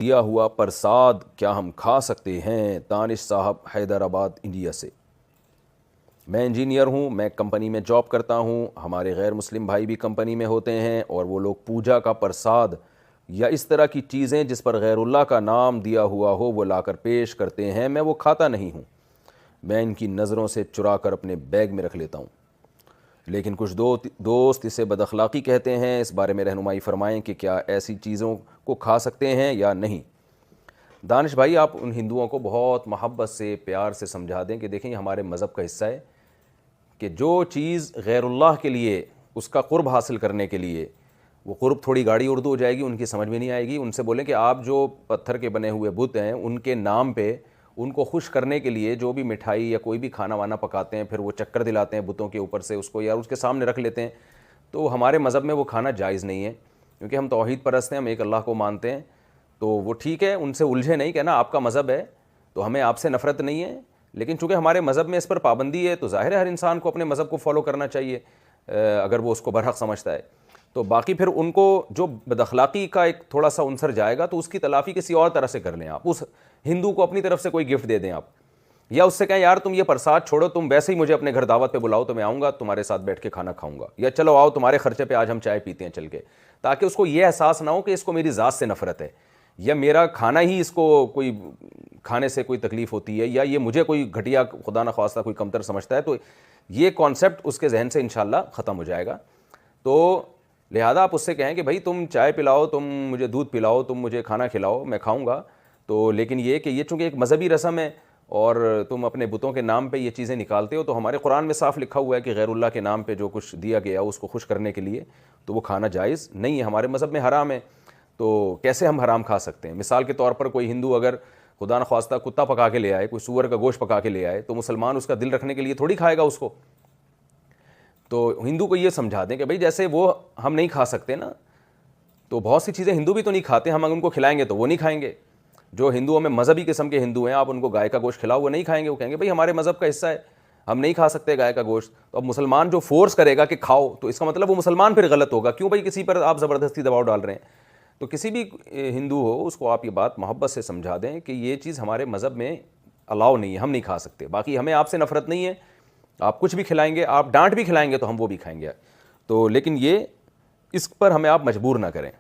دیا ہوا پرساد کیا ہم کھا سکتے ہیں؟ دانش صاحب حیدرآباد انڈیا سے۔ میں انجینئر ہوں، میں کمپنی میں جاب کرتا ہوں، ہمارے غیر مسلم بھائی بھی کمپنی میں ہوتے ہیں، اور وہ لوگ پوجا کا پرساد یا اس طرح کی چیزیں جس پر غیر اللہ کا نام دیا ہوا ہو وہ لا کر پیش کرتے ہیں۔ میں وہ کھاتا نہیں ہوں، میں ان کی نظروں سے چرا کر اپنے بیگ میں رکھ لیتا ہوں، لیکن کچھ دوست اسے بد اخلاقی کہتے ہیں۔ اس بارے میں رہنمائی فرمائیں کہ کیا ایسی چیزوں کو کھا سکتے ہیں یا نہیں؟ دانش بھائی، آپ ان ہندوؤں کو بہت محبت سے پیار سے سمجھا دیں کہ دیکھیں یہ ہمارے مذہب کا حصہ ہے کہ جو چیز غیر اللہ کے لیے اس کا قرب حاصل کرنے کے لیے، وہ قرب تھوڑی گاڑی اردو ہو جائے گی، ان کی سمجھ میں نہیں آئے گی۔ ان سے بولیں کہ آپ جو پتھر کے بنے ہوئے بت ہیں ان کے نام پہ ان کو خوش کرنے کے لیے جو بھی مٹھائی یا کوئی بھی کھانا وانا پکاتے ہیں، پھر وہ چکر دلاتے ہیں بتوں کے اوپر سے اس کو یا اس کے سامنے رکھ لیتے ہیں، تو ہمارے مذہب میں وہ کھانا جائز نہیں ہے، کیونکہ ہم توحید پرست ہیں، ہم ایک اللہ کو مانتے ہیں۔ تو وہ ٹھیک ہے، ان سے الجھے نہیں، کہنا آپ کا مذہب ہے تو ہمیں آپ سے نفرت نہیں ہے، لیکن چونکہ ہمارے مذہب میں اس پر پابندی ہے تو ظاہر ہے ہر انسان کو اپنے مذہب کو فالو کرنا چاہیے اگر وہ اس کو برحق سمجھتا ہے۔ تو باقی پھر ان کو جو بد اخلاقی کا ایک تھوڑا سا عنصر جائے گا تو اس کی تلافی کسی اور طرح سے کر لیں۔ آپ اس ہندو کو اپنی طرف سے کوئی گفٹ دے دیں، آپ یا اس سے کہیں یار تم یہ پرساد چھوڑو، تم ویسے ہی مجھے اپنے گھر دعوت پہ بلاؤ تو میں آؤں گا تمہارے ساتھ بیٹھ کے کھانا کھاؤں گا، یا چلو آؤ تمہارے خرچے پہ آج ہم چائے پیتے ہیں چل کے، تاکہ اس کو یہ احساس نہ ہو کہ اس کو میری ذات سے نفرت ہے، یا میرا کھانا ہی اس کو کوئی کھانے سے کوئی تکلیف ہوتی ہے، یا یہ مجھے کوئی گھٹیا خدا نخواستہ کوئی کمتر سمجھتا ہے۔ تو یہ کانسیپٹ اس کے ذہن سے انشاءاللہ ختم ہو جائے گا۔ تو لہذا آپ اس سے کہیں کہ بھائی تم چائے پلاؤ، تم مجھے دودھ پلاؤ، تم مجھے کھانا کھلاؤ، میں کھاؤں گا، تو لیکن یہ کہ یہ چونکہ ایک مذہبی رسم ہے اور تم اپنے بتوں کے نام پہ یہ چیزیں نکالتے ہو، تو ہمارے قرآن میں صاف لکھا ہوا ہے کہ غیر اللہ کے نام پہ جو کچھ دیا گیا اس کو خوش کرنے کے لیے تو وہ کھانا جائز نہیں ہے، ہمارے مذہب میں حرام ہے۔ تو کیسے ہم حرام کھا سکتے ہیں؟ مثال کے طور پر کوئی ہندو اگر خدا نخواستہ کتا پکا کے لے آئے، کوئی سور کا گوشت پکا کے لے آئے، تو مسلمان اس کا دل رکھنے کے لیے تھوڑی کھائے گا اس کو۔ تو ہندو کو یہ سمجھا دیں کہ بھائی جیسے وہ ہم نہیں کھا سکتے نا، تو بہت سی چیزیں ہندو بھی تو نہیں کھاتے، ہم اگر ان کو کھلائیں گے تو وہ نہیں کھائیں گے۔ جو ہندوؤں میں مذہبی قسم کے ہندو ہیں، آپ ان کو گائے کا گوشت کھلاؤ وہ نہیں کھائیں گے، وہ کہیں گے بھائی ہمارے مذہب کا حصہ ہے، ہم نہیں کھا سکتے گائے کا گوشت۔ تو اب مسلمان جو فورس کرے گا کہ کھاؤ، تو اس کا مطلب وہ مسلمان پھر غلط ہوگا، کیوں بھائی کسی پر آپ زبردستی دباؤ ڈال رہے ہیں؟ تو کسی بھی ہندو ہو اس کو آپ یہ بات محبت سے سمجھا دیں کہ یہ چیز ہمارے مذہب میں الاؤ نہیں ہے، ہم نہیں کھا سکتے۔ باقی ہمیں آپ سے نفرت نہیں ہے، آپ کچھ بھی کھلائیں گے، آپ ڈانٹ بھی کھلائیں گے تو ہم وہ بھی کھائیں گے، تو لیکن یہ اس پر ہمیں آپ مجبور نہ کریں۔